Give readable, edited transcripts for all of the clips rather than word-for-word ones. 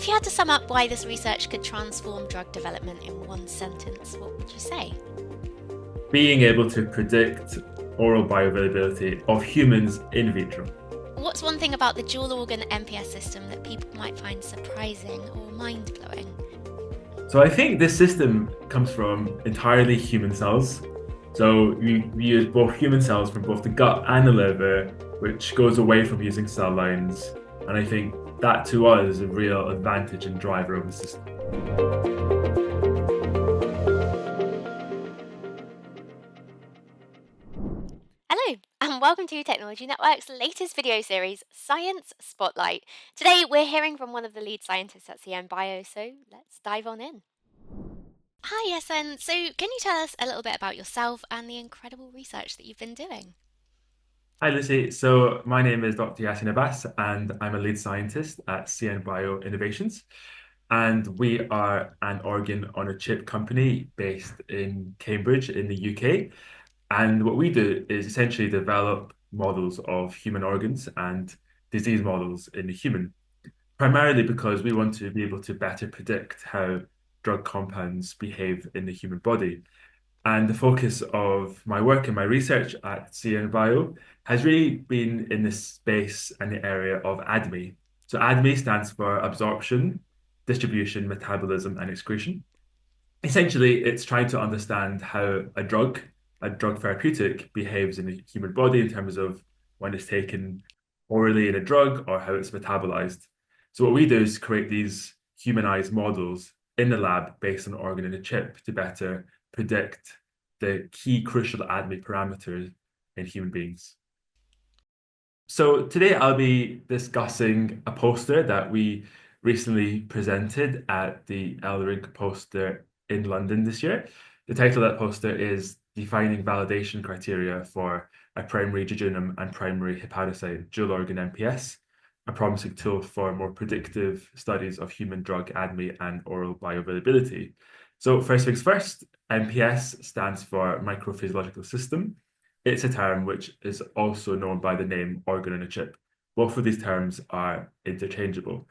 If you had to sum up why this research could transform drug development in one sentence, what would you say? Being able to predict oral bioavailability of humans in vitro. What's one thing about the dual organ MPS system that people might find surprising or mind blowing? So I think this system comes from entirely human cells. So we use both human cells from both the gut and the liver, which goes away from using cell lines. And I think that to us is a real advantage and driver of the system. Hello, and welcome to Technology Network's latest video series, Science Spotlight. Today, we're hearing from one of the lead scientists at CN Bio, so let's dive on in. Hi, Yassen. So, can you tell us a little bit about yourself and the incredible research that you've been doing? Hi, Lucy. So my name is Dr. Yassen Abbas, and I'm a lead scientist at CN Bio Innovations. And we are an organ on a chip company based in Cambridge in the UK. And what we do is essentially develop models of human organs and disease models in the human, primarily because we want to be able to better predict how drug compounds behave in the human body. And the focus of my work and my research at CN Bio has really been in the space and the area of ADME. So ADME stands for absorption, distribution, metabolism, and excretion. Essentially, it's trying to understand how a drug therapeutic, behaves in the human body in terms of when it's taken orally in a drug or how it's metabolized. So what we do is create these humanized models in the lab based on organ in a chip to better predict the key crucial ADME parameters in human beings. So today I'll be discussing a poster that we recently presented at the Elring poster in London this year. The title of that poster is Defining Validation Criteria for a Primary Jejunum and Primary Hepatocyte Dual Organ MPS, a promising tool for more predictive studies of human drug ADME and oral bioavailability. So first things first, MPS stands for microphysiological system. It's a term which is also known by the name organ on a chip. Both of these terms are interchangeable.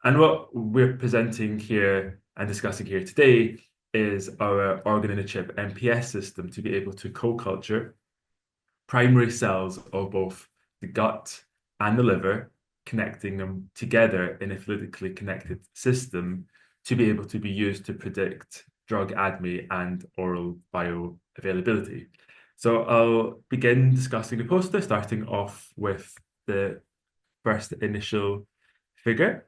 And what we're presenting here and discussing here today is our organ in a chip MPS system to be able to co-culture primary cells of both the gut and the liver, connecting them together in a fluidically connected system to be able to be used to predict drug ADME and oral bioavailability. So I'll begin discussing the poster, starting off with the first initial figure.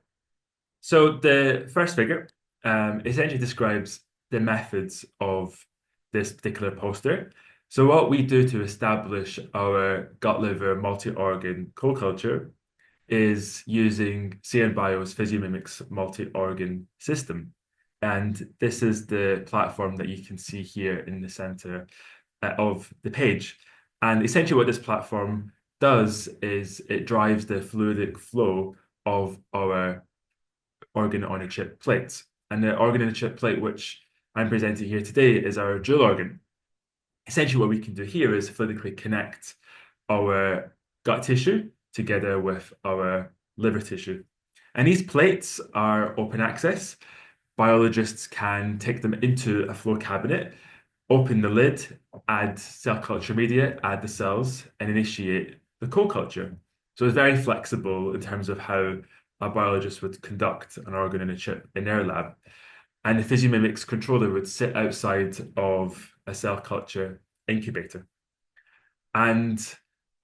So the first figure essentially describes the methods of this particular poster. So what we do to establish our gut-liver multi-organ co-culture is using CN Bio's Physiomimics multi-organ system. And this is the platform that you can see here in the center of the page. And essentially what this platform does is it drives the fluidic flow of our organ on a chip plate. And the organ on a chip plate, which I'm presenting here today, is our dual organ. Essentially what we can do here is fluidically connect our gut tissue together with our liver tissue. And these plates are open access. Biologists can take them into a flow cabinet, open the lid, add cell culture media, add the cells, and initiate the co-culture. So it's very flexible in terms of how a biologist would conduct an organ in a chip in their lab. And the Physiomimics controller would sit outside of a cell culture incubator. And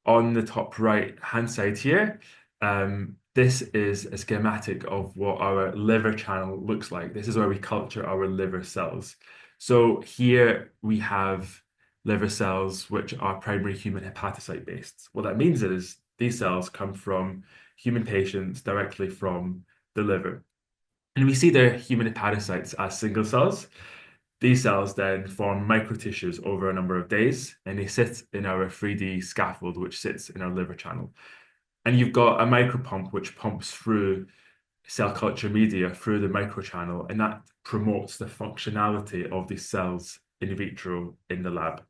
on the top right hand side here, this is a schematic of what our liver channel looks like. This is where we culture our liver cells. So here we have liver cells which are primary human hepatocyte based. What that means is these cells come from human patients directly from the liver. And we see their human hepatocytes as single cells. These cells then form microtissues over a number of days, and they sit in our 3D scaffold, which sits in our liver channel. And you've got a micropump which pumps through cell culture media through the microchannel, and that promotes the functionality of these cells in vitro in the lab.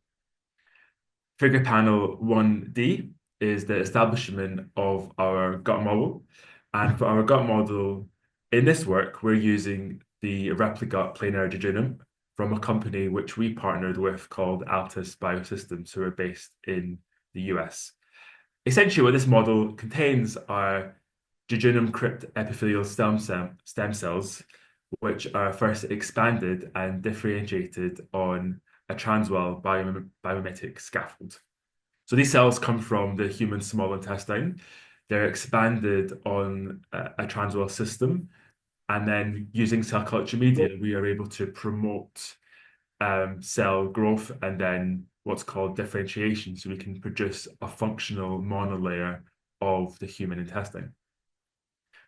Figure panel 1D is the establishment of our gut model. And for our gut model, In this work, we're using the replicate planar jejunum from a company which we partnered with called Altus Biosystems, who are based in the US. Essentially, what this model contains are jejunum crypt epithelial stem cells, which are first expanded and differentiated on a transwell biomimetic scaffold. So these cells come from the human small intestine. They're expanded on a transwell system, and then using cell culture media, we are able to promote cell growth and then what's called differentiation. So we can produce a functional monolayer of the human intestine.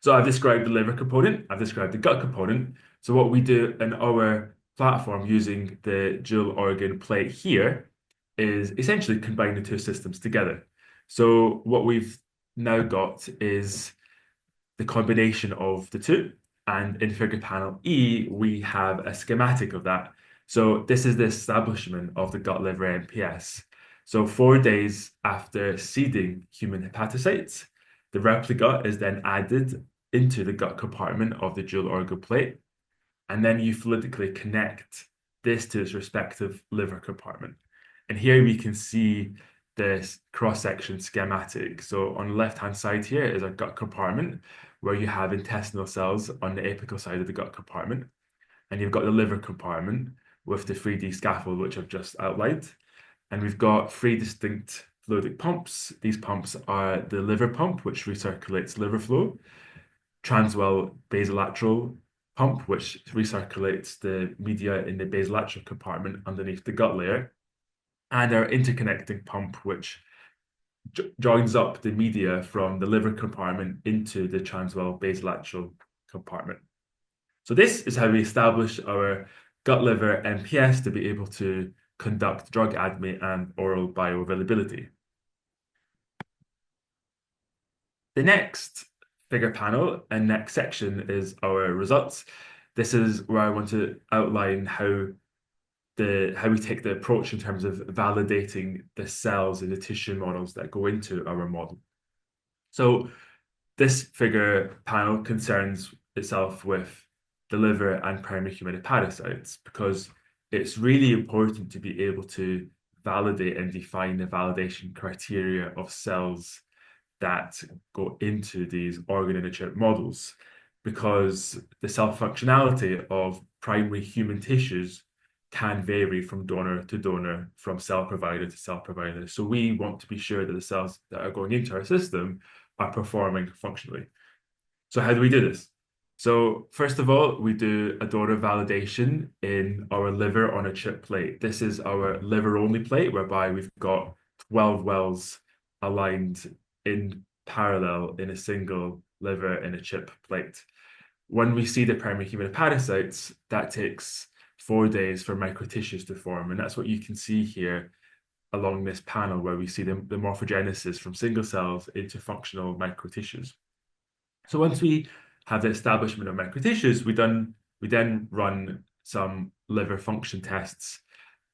So I've described the liver component, I've described the gut component. So what we do in our platform using the dual organ plate here is essentially combine the two systems together. So what we've now got is the combination of the two. And in figure panel E, we have a schematic of that. So this is the establishment of the gut liver MPS. So 4 days after seeding human hepatocytes, the replica is then added into the gut compartment of the dual organ plate. And then you fluidically connect this to its respective liver compartment. And here we can see this cross-section schematic. So on the left-hand side here is our gut compartment, where you have intestinal cells on the apical side of the gut compartment. And you've got the liver compartment with the 3D scaffold, which I've just outlined. And we've got three distinct fluidic pumps. These pumps are the liver pump, which recirculates liver flow, transwell basolateral pump, which recirculates the media in the basolateral compartment underneath the gut layer, and our interconnecting pump, which joins up the media from the liver compartment into the transwell basolateral compartment. So this is how we establish our gut liver MPS to be able to conduct drug ADME and oral bioavailability. The next figure panel and next section is our results. This is where I want to outline how we take the approach in terms of validating the cells and the tissue models that go into our model. So this figure panel concerns itself with the liver and primary human hepatocytes because it's really important to be able to validate and define the validation criteria of cells that go into these organ-in-a-chip models, because the cell functionality of primary human tissues can vary from donor to donor, from cell provider to cell provider. So we want to be sure that the cells that are going into our system are performing functionally. So how do we do this? So first of all, we do a donor validation in our liver on a chip plate. This is our liver-only plate, whereby we've got 12 wells aligned in parallel in a single liver in a chip plate. When we see the primary human hepatocytes, that takes 4 days for microtissues to form. And that's what you can see here along this panel, where we see the morphogenesis from single cells into functional microtissues. So once we have the establishment of microtissues, we then run some liver function tests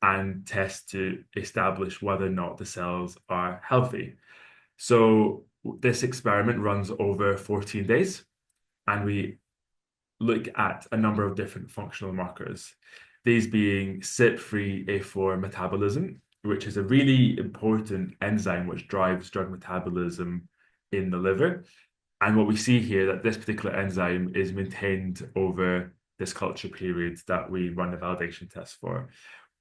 and test to establish whether or not the cells are healthy. So this experiment runs over 14 days, and we look at a number of different functional markers, these being CYP3A4 metabolism, which is a really important enzyme which drives drug metabolism in the liver. And what we see here, that this particular enzyme is maintained over this culture period that we run the validation test for.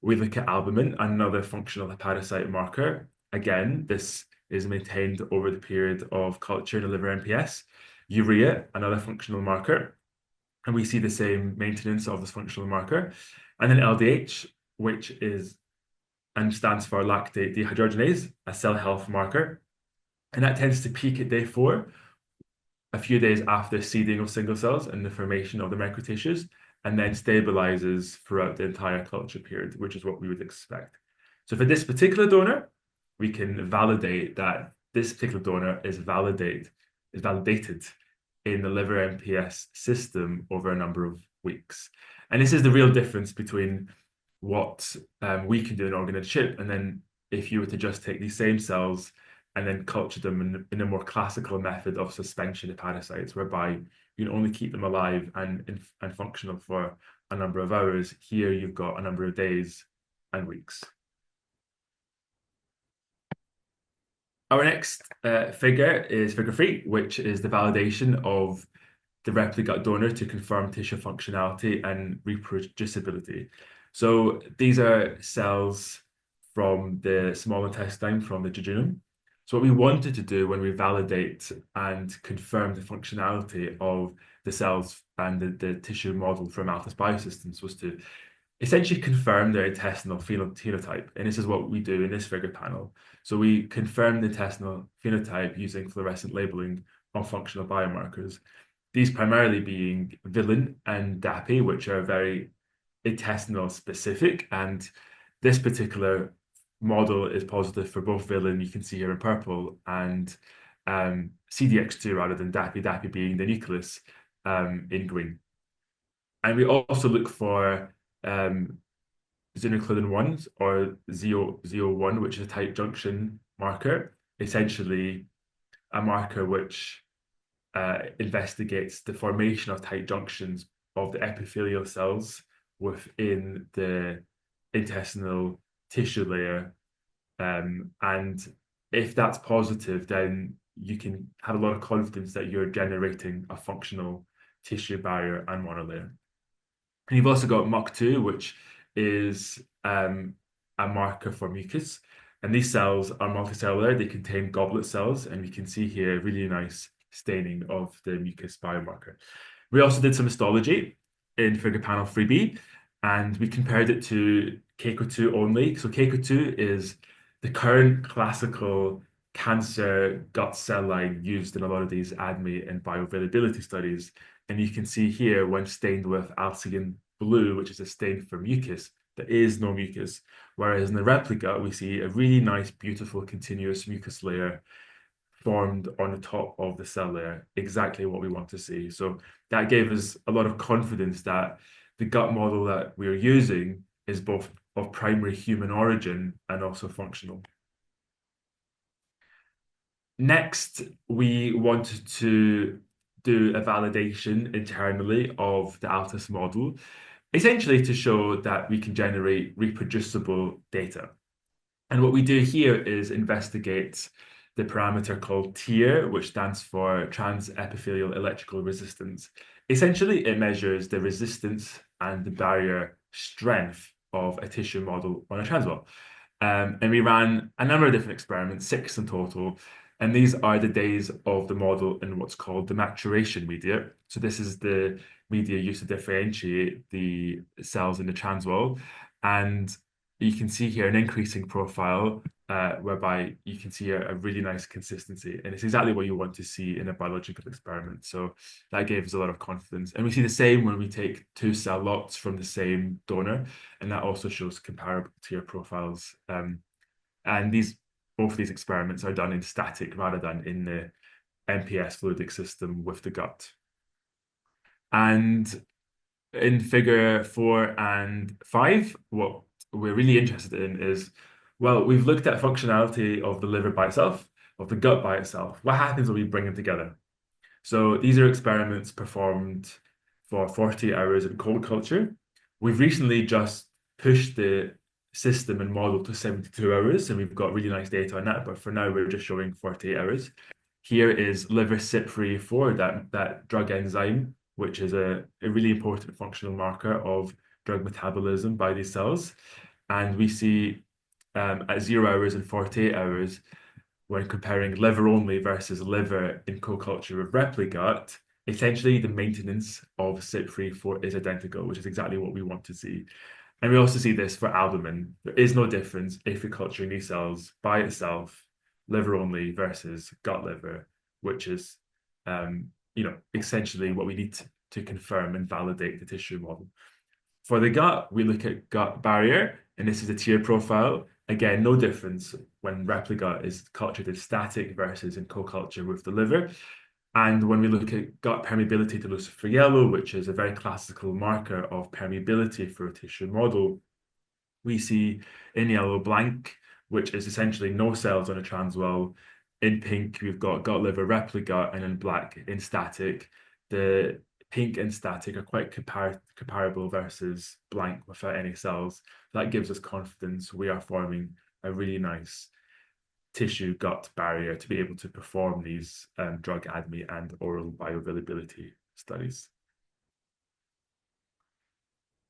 We look at albumin, another functional hepatocyte marker. Again, this is maintained over the period of culture in the liver MPS. Urea, another functional marker. And we see the same maintenance of this functional marker. And then LDH, which is and stands for lactate dehydrogenase, a cell health marker. And that tends to peak at day 4, a few days after seeding of single cells and the formation of the microtissues, and then stabilizes throughout the entire culture period, which is what we would expect. So for this particular donor, we can validate that this particular donor is validated in the liver MPS system over a number of weeks. And this is the real difference between what we can do in organ-in-a-chip, and then if you were to just take these same cells and then culture them in a more classical method of suspension hepatocytes, whereby you can only keep them alive and functional for a number of hours. Here you've got a number of days and weeks. Our next figure is figure 3, which is the validation of the replicate donor to confirm tissue functionality and reproducibility. So these are cells from the small intestine, from the jejunum. So what we wanted to do when we validate and confirm the functionality of the cells and the tissue model from Altus Biosystems was to essentially confirm their intestinal phenotype. And this is what we do in this figure panel. So we confirm the intestinal phenotype using fluorescent labeling on functional biomarkers. These primarily being villain and DAPI, which are very intestinal specific. And this particular model is positive for both villain, you can see here in purple, and CDX2 rather than DAPI, DAPI being the nucleus in green. And we also look for zinucleolin 1 or ZO1, which is a tight junction marker, essentially a marker which investigates the formation of tight junctions of the epithelial cells within the intestinal tissue layer. And if that's positive, then you can have a lot of confidence that you're generating a functional tissue barrier and monolayer. And you've also got MUC2, which is a marker for mucus. And these cells are multicellular. They contain goblet cells, and we can see here really nice staining of the mucus biomarker. We also did some histology in figure panel 3B, and we compared it to KCO2 only. So KCO2 is the current classical cancer gut cell line used in a lot of these ADME and bioavailability studies. And you can see here, when stained with Alcyon blue, which is a stain for mucus, there is no mucus. Whereas in the replica, we see a really nice, beautiful, continuous mucus layer formed on the top of the cell layer, exactly what we want to see. So that gave us a lot of confidence that the gut model that we're using is both of primary human origin and also functional. Next, we wanted to do a validation internally of the Altus model, essentially to show that we can generate reproducible data. And what we do here is investigate the parameter called TEER, which stands for trans-epithelial electrical resistance. Essentially, it measures the resistance and the barrier strength of a tissue model on a transwell. And we ran a number of different experiments, 6 in total, and these are the days of the model in what's called the maturation media. So this is the media used to differentiate the cells in the transwell. And you can see here an increasing profile whereby you can see a really nice consistency. And it's exactly what you want to see in a biological experiment. So that gave us a lot of confidence. And we see the same when we take 2 cell lots from the same donor. And that also shows comparable tier profiles. And both these experiments are done in static rather than in the MPS fluidic system with the gut. And in figure 4 and 5, what we're really interested in is, well, we've looked at functionality of the liver by itself, of the gut by itself. What happens when we bring them together? So these are experiments performed for 40 hours in cold culture. We've recently just pushed the system and model to 72 hours, and we've got really nice data on that. But for now, we're just showing 48 hours. Here is liver CYP3A4, that drug enzyme, which is a really important functional marker of drug metabolism by these cells. And we see at 0 hours and 48 hours, when comparing liver only versus liver in co-culture with repligut, essentially the maintenance of CYP3A4 is identical, which is exactly what we want to see. And we also see this for albumin. There is no difference if you're culturing these cells by itself, liver only versus gut liver, which is, essentially what we need to confirm and validate the tissue model. For the gut, we look at gut barrier, and this is a tier profile. Again, no difference when repligut is cultured in static versus in co-culture with the liver. And when we look at gut permeability to lucifer yellow, which is a very classical marker of permeability for a tissue model, we see in yellow blank, which is essentially no cells on a transwell. In pink, we've got gut liver repligut, and in black, in static, the pink and static are quite comparable versus blank without any cells. That gives us confidence we are forming a really nice tissue gut barrier to be able to perform these drug ADME and oral bioavailability studies.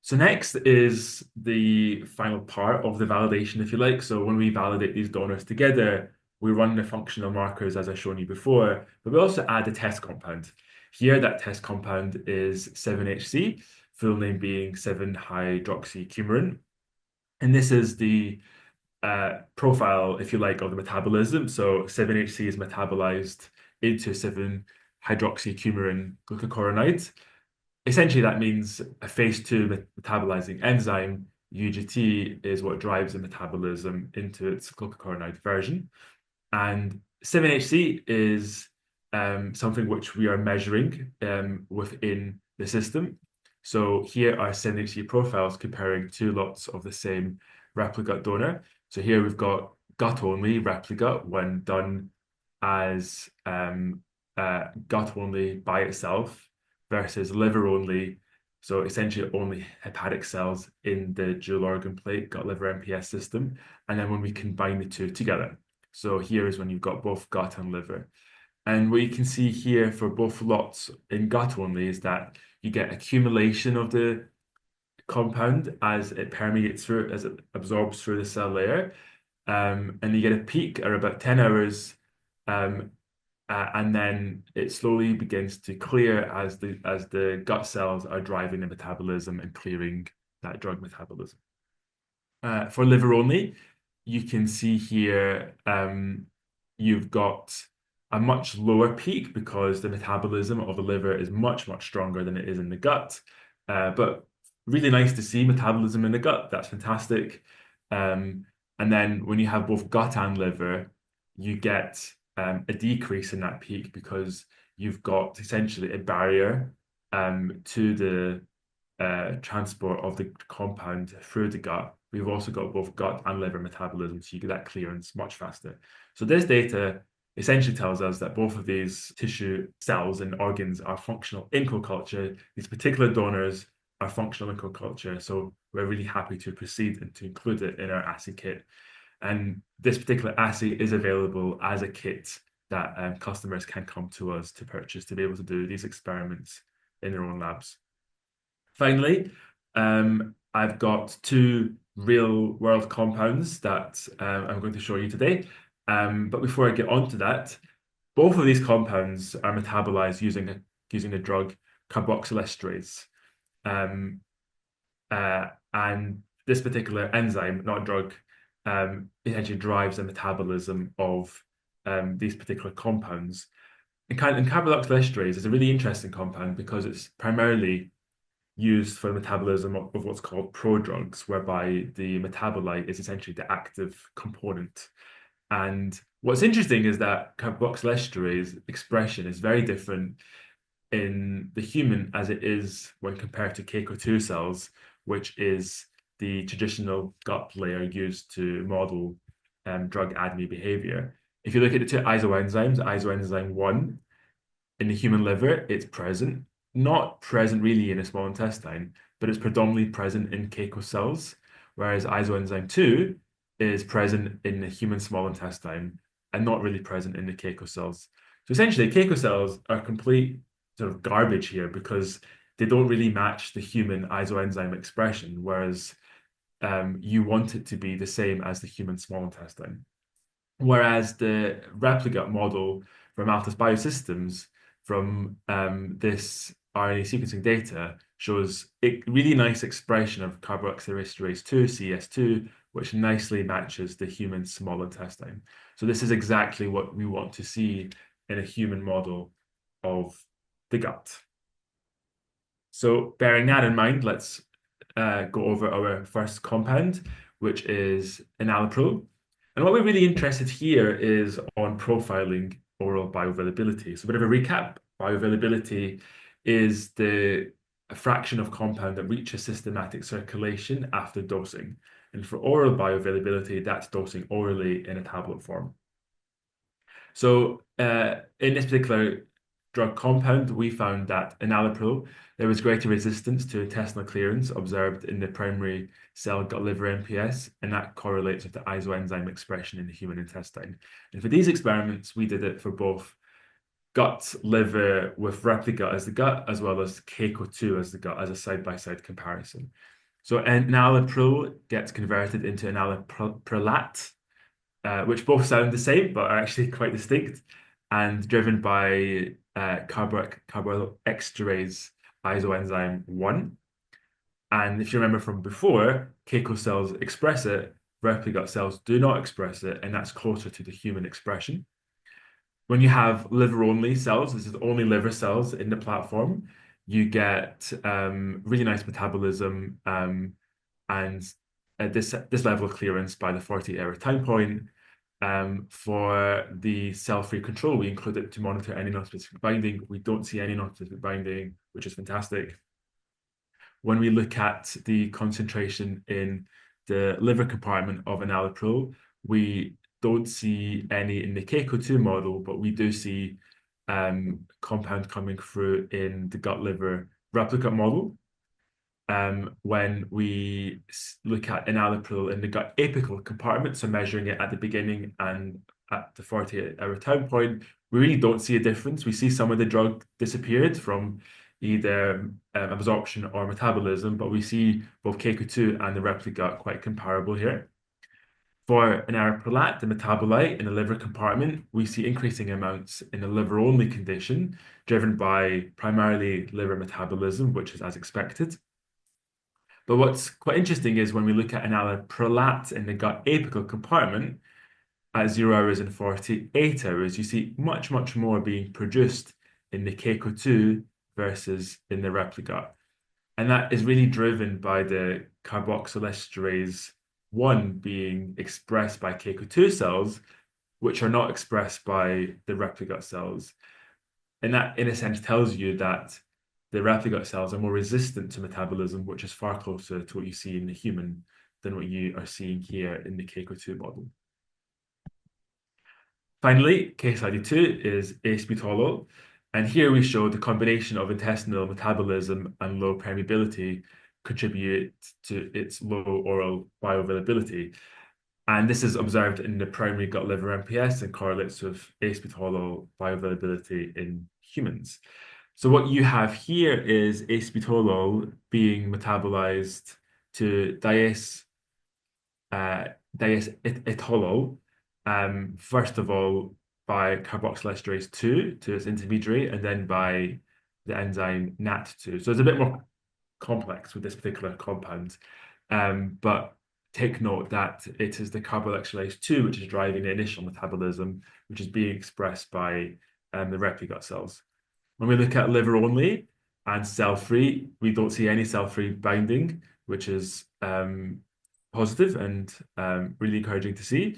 So next is the final part of the validation, if you like. So when we validate these donors together, we run the functional markers as I've shown you before, but we also add a test compound. Here, that test compound is 7-HC, full name being 7-hydroxycoumarin. And this is the profile, if you like, of the metabolism. So 7-HC is metabolized into 7-hydroxycoumarin glucocoronides. Essentially, that means a phase two metabolizing enzyme, UGT, is what drives the metabolism into its glucocoronide version. And 7-HC is something which we are measuring within the system. So here are 7-HC profiles comparing two lots of the same replicate donor. So here we've got gut-only replicate when done as gut-only by itself versus liver-only. So essentially only hepatic cells in the dual organ plate, gut-liver MPS system. And then when we combine the two together. So here is when you've got both gut and liver. And what you can see here for both lots in gut only is that you get accumulation of the compound as it permeates through, as it absorbs through the cell layer. And you get a peak at about 10 hours, and then it slowly begins to clear as the gut cells are driving the metabolism and clearing that drug metabolism. For liver only, you can see here you've got a much lower peak because the metabolism of the liver is much, much stronger than it is in the gut. But really nice to see metabolism in the gut. That's fantastic. And then when you have both gut and liver, you get a decrease in that peak because you've got essentially a barrier to the transport of the compound through the gut. We've also got both gut and liver metabolism, so you get that clearance much faster. So this data essentially tells us that both of these tissue cells and organs are functional in co-culture. These particular donors are functional in co-culture, so we're really happy to proceed and to include it in our assay kit. And this particular assay is available as a kit that customers can come to us to purchase to be able to do these experiments in their own labs. Finally, I've got two real world compounds that I'm going to show you today. But before I get on to that, both of these compounds are metabolized using the drug carboxylesterase. And this particular enzyme, not drug, essentially drives the metabolism of these particular compounds. And carboxylesterase is a really interesting compound because it's primarily used for the metabolism of what's called prodrugs, whereby the metabolite is essentially the active component. And what's interesting is that carboxylesterase expression is very different in the human as it is when compared to CACO2 cells, which is the traditional gut layer used to model drug ADME behavior. If you look at the two isoenzymes, isoenzyme 1 in the human liver, it's present, not present really in the small intestine, but it's predominantly present in CACO cells, whereas isoenzyme 2 is present in the human small intestine and not really present in the CACO cells. So essentially, CACO cells are complete sort of garbage here because they don't really match the human isoenzyme expression, whereas you want it to be the same as the human small intestine. Whereas the replicate model from Altus Biosystems from this RNA sequencing data shows a really nice expression of carboxylesterase 2, CS2, which nicely matches the human small intestine. So this is exactly what we want to see in a human model of the gut. So bearing that in mind, let's go over our first compound, which is enalapril. And what we're really interested here is on profiling oral bioavailability. So a bit of a recap, bioavailability is the fraction of compound that reaches systematic circulation after dosing. And for oral bioavailability, that's dosing orally in a tablet form. So in this particular drug compound, we found that enalapril, there was greater resistance to intestinal clearance observed in the primary cell gut-liver MPS, and that correlates with the isoenzyme expression in the human intestine. And for these experiments, we did it for both gut liver with replica as the gut, as well as Keiko2 as the gut, as a side-by-side comparison. So enalapril gets converted into enalaprilat, which both sound the same, but are actually quite distinct, and driven by carboxylarase isoenzyme 1. And if you remember from before, Keiko cells express it, replica cells do not express it, and that's closer to the human expression. When you have liver-only cells, this is only liver cells in the platform, you get really nice metabolism and this level of clearance by the 48-hour time point. For the cell-free control, we include it to monitor any non-specific binding. We don't see any non-specific binding, which is fantastic. When we look at the concentration in the liver compartment of enalapril, we don't see any in the Keiko2 model, but we do see compound coming through in the gut-liver replicate model. When we look at enalapril in the gut apical compartment, so measuring it at the beginning and at the 48-hour time point, we really don't see a difference. We see some of the drug disappeared from either absorption or metabolism, but we see both Keiko2 and the replica quite comparable here. For enalaprilat, the metabolite in the liver compartment, we see increasing amounts in the liver-only condition, driven by primarily liver metabolism, which is as expected. But what's quite interesting is when we look at enalaprilat in the gut apical compartment, at 0 hours and 48 hours, you see much, much more being produced in the Keiko2 versus in the replica. And that is really driven by the carboxylarase 1 being expressed by Keiko2 cells, which are not expressed by the replica cells. And that, in a sense, tells you that the replica cells are more resistant to metabolism, which is far closer to what you see in the human than what you are seeing here in the Keiko2 model. Finally, case study 2 is acebutolol. And here we show the combination of intestinal metabolism and low permeability contribute to its low oral bioavailability. And this is observed in the primary gut-liver MPS and correlates with acebutolol bioavailability in humans. So what you have here is acebutolol being metabolized to diacetolol, first of all by carboxylarase 2 to its intermediary, and then by the enzyme NAT2. So it's a bit more complex with this particular compound. But take note that it is the carboxylarase 2 which is driving the initial metabolism, which is being expressed by the replica cells. When we look at liver only and cell-free, we don't see any cell-free binding, which is positive and really encouraging to see.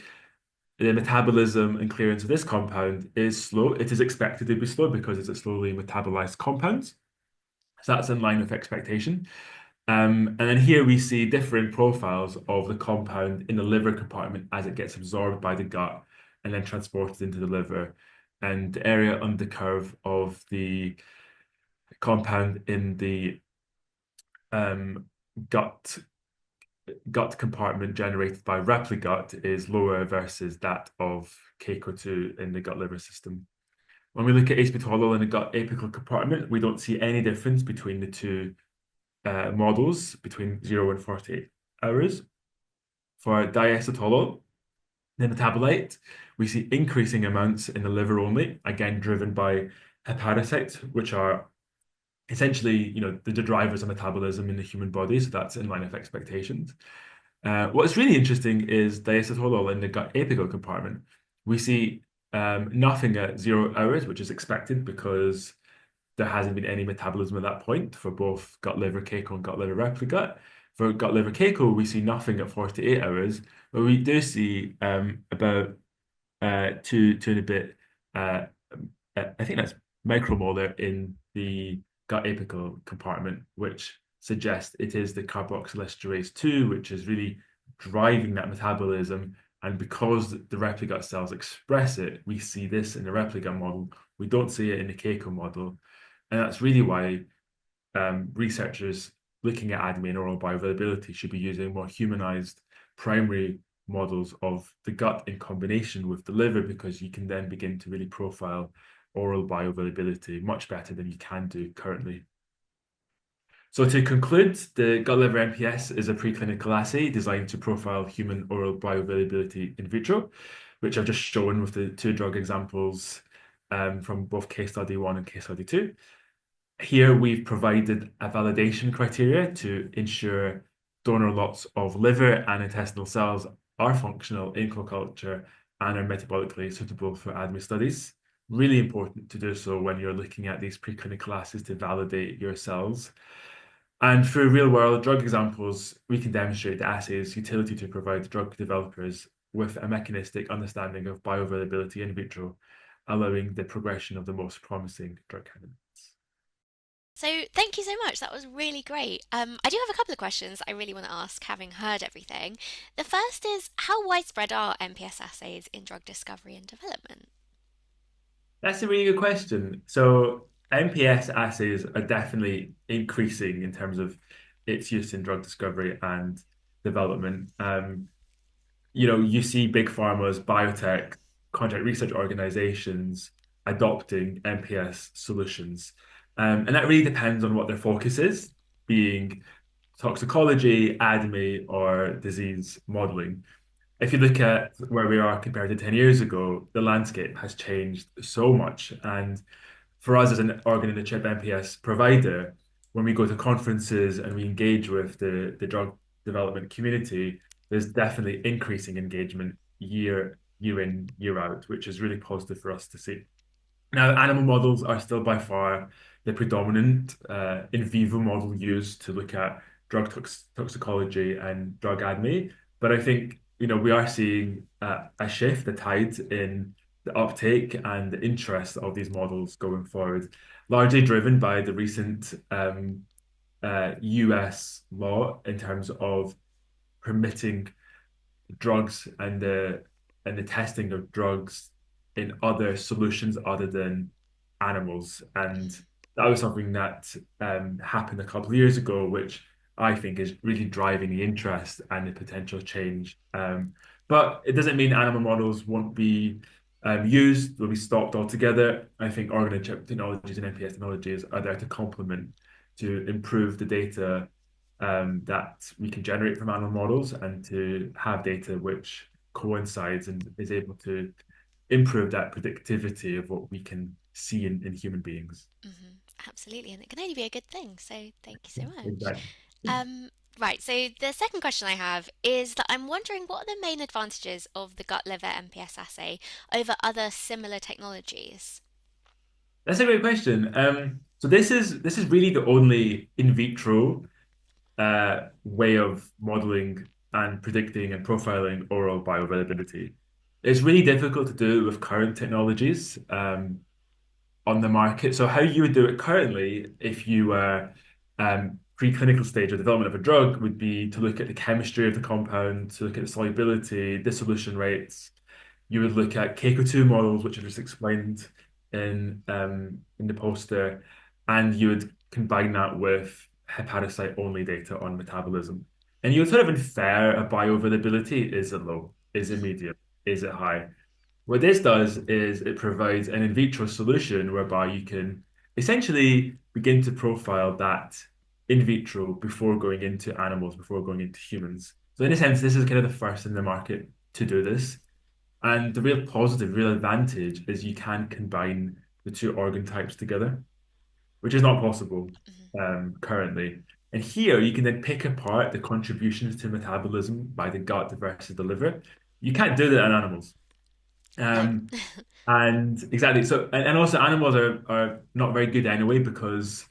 The metabolism and clearance of this compound is slow. It is expected to be slow because it's a slowly metabolized compound. So that's in line with expectation. And then here we see different profiles of the compound in the liver compartment as it gets absorbed by the gut and then transported into the liver. And the area under the curve of the compound in the gut compartment generated by repligut is lower versus that of Keiko2 in the gut-liver system. When we look at acebutolol in the gut apical compartment, we don't see any difference between the two models between 0 and 48 hours. For diacetolol, the metabolite, we see increasing amounts in the liver only, again driven by hepatocytes, which are essentially, the drivers of metabolism in the human body. So that's in line with expectations. What's really interesting is diacetolol in the gut apical compartment. We see nothing at 0 hours, which is expected because there hasn't been any metabolism at that point for both gut-liver Keiko and gut-liver replica. For gut-liver Keiko, we see nothing at 48 hours, but we do see about two and a bit, I think that's micromolar in the gut apical compartment, which suggests it is the carboxylarase 2, which is really driving that metabolism. And because the replica cells express it, we see this in the replica model We don't see it in the Keiko model. And that's really why researchers looking at ADME and oral bioavailability should be using more humanized primary models of the gut in combination with the liver, because you can then begin to really profile oral bioavailability much better than you can do currently. So to conclude, the gut liver MPS is a preclinical assay designed to profile human oral bioavailability in vitro, which I've just shown with the two drug examples from both case study 1 and case study 2. Here we've provided a validation criteria to ensure donor lots of liver and intestinal cells are functional in co-culture and are metabolically suitable for ADME studies. Really important to do so when you're looking at these preclinical assays to validate your cells. And through real-world drug examples, we can demonstrate the assay's utility to provide drug developers with a mechanistic understanding of bioavailability in vitro, allowing the progression of the most promising drug candidates. So thank you so much. That was really great. I do have a couple of questions I really want to ask, having heard everything. The first is, how widespread are MPS assays in drug discovery and development? That's a really good question. So MPS assays are definitely increasing in terms of its use in drug discovery and development. You see big pharmas, biotech, contract research organizations adopting MPS solutions. And that really depends on what their focus is, being toxicology, ADME, or disease modeling. If you look at where we are compared to 10 years ago, the landscape has changed so much. And for us as an organ in the chip MPS provider, when we go to conferences and we engage with the drug development community, there's definitely increasing engagement year in, year out, which is really positive for us to see. Now, animal models are still by far the predominant in vivo model used to look at drug toxicology and drug ADME. But I think, we are seeing a shift, a tide in the uptake and the interest of these models going forward, largely driven by the recent US law in terms of permitting drugs and the testing of drugs in other solutions other than animals. And that was something that happened a couple of years ago, which I think is really driving the interest and the potential change. But it doesn't mean animal models won't be used, will be stopped altogether. I think organ and chip technologies and NPS technologies are there to complement, to improve the data that we can generate from animal models and to have data which coincides and is able to improve that predictivity of what we can see in human beings. Hmm. Absolutely, and it can only be a good thing. So thank you so much. Exactly. Um, right, so the second question I have is that I'm wondering, what are the main advantages of the gut liver MPS assay over other similar technologies? That's a great question. So this is really the only in vitro way of modeling and predicting and profiling oral bioavailability. It's really difficult to do with current technologies. On the market. So how you would do it currently, if you were preclinical stage of development of a drug, would be to look at the chemistry of the compound, to look at the solubility, dissolution rates. You would look at Keiko-2 models, which I just explained in the poster, and you would combine that with hepatocyte only data on metabolism. And you would sort of infer a bioavailability. Is it low? Is it Hmm. medium? Is it high? What this does is it provides an in vitro solution whereby you can essentially begin to profile that in vitro before going into animals, before going into humans. So in a sense, this is kind of the first in the market to do this. And the real positive, real advantage is you can combine the two organ types together, which is not possible Hmm. currently. And here you can then pick apart the contributions to metabolism by the gut versus the liver. You can't do that in animals. No. Um, and exactly. So, and also animals are not very good anyway because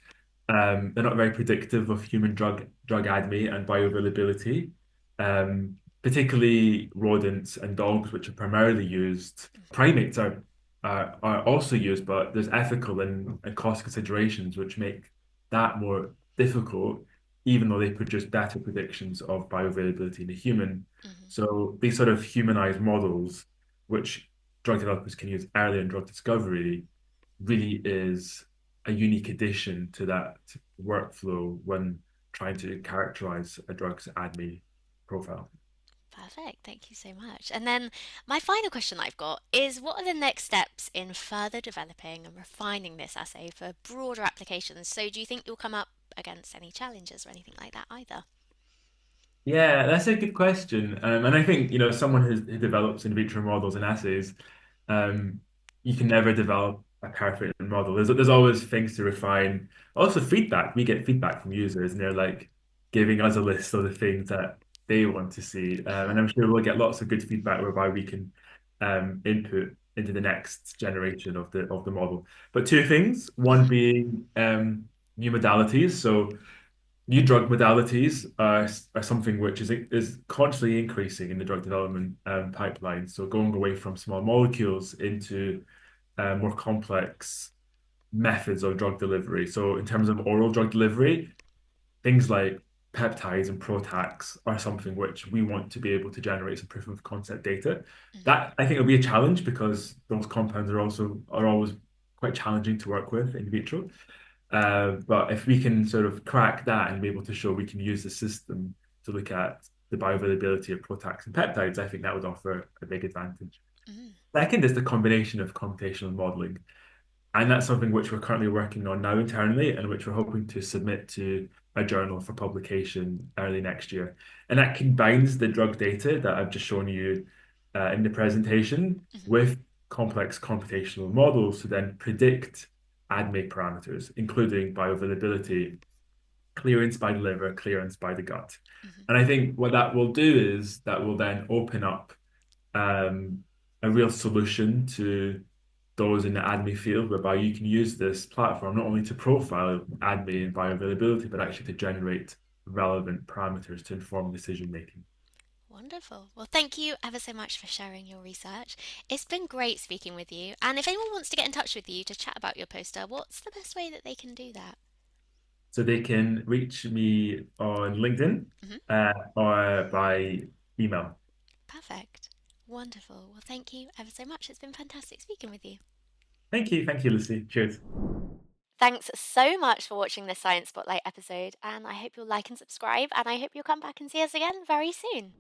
they're not very predictive of human drug ADME and bioavailability. Particularly rodents and dogs, which are primarily used. Primates are also used, but there's ethical and cost considerations which make that more difficult, even though they produce better predictions of bioavailability in a human. Hmm. So these sort of humanized models, which drug developers can use early in drug discovery, really is a unique addition to that workflow when trying to characterize a drug's ADME profile. Perfect. Thank you so much. And then my final question I've got is what are the next steps in further developing and refining this assay for broader applications? So do you think you'll come up against any challenges or anything like that either? Yeah, that's a good question. And I think, someone who develops in vitro models and assays, um, you can never develop a perfect model. There's always things to refine. Also, feedback. We get feedback from users, and they're like giving us a list of the things that they want to see. And Hmm. I'm sure we'll get lots of good feedback whereby we can input into the next generation of the model. But two things, one Hmm. being new modalities. So new drug modalities are something which is constantly increasing in the drug development pipeline. So going away from small molecules into more complex methods of drug delivery. So in terms of oral drug delivery, things like peptides and protacs are something which we want to be able to generate some proof of concept data. Hmm. That I think will be a challenge because those compounds are always quite challenging to work with in vitro. But if we can sort of crack that and be able to show we can use the system to look at the bioavailability of protacs and peptides, I think that would offer a big advantage. Hmm. Second is the combination of computational modeling. And that's something which we're currently working on now internally and which we're hoping to submit to a journal for publication early next year. And that combines the drug data that I've just shown you in the presentation Hmm. with complex computational models to then predict ADME parameters, including bioavailability, clearance by the liver, clearance by the gut. Hmm. And I think what that will do is that will then open up um, a real solution to those in the ADME field, whereby you can use this platform not only to profile ADME and bioavailability, but actually to generate relevant parameters to inform decision making. Wonderful. Well, thank you ever so much for sharing your research. It's been great speaking with you. And if anyone wants to get in touch with you to chat about your poster, what's the best way that they can do that? So they can reach me on LinkedIn Hmm. or by email. Perfect. Wonderful. Well, thank you ever so much. It's been fantastic speaking with you. Thank you. Thank you, Lucy. Cheers. Thanks so much for watching this Science Spotlight episode, and I hope you'll like and subscribe, and I hope you'll come back and see us again very soon.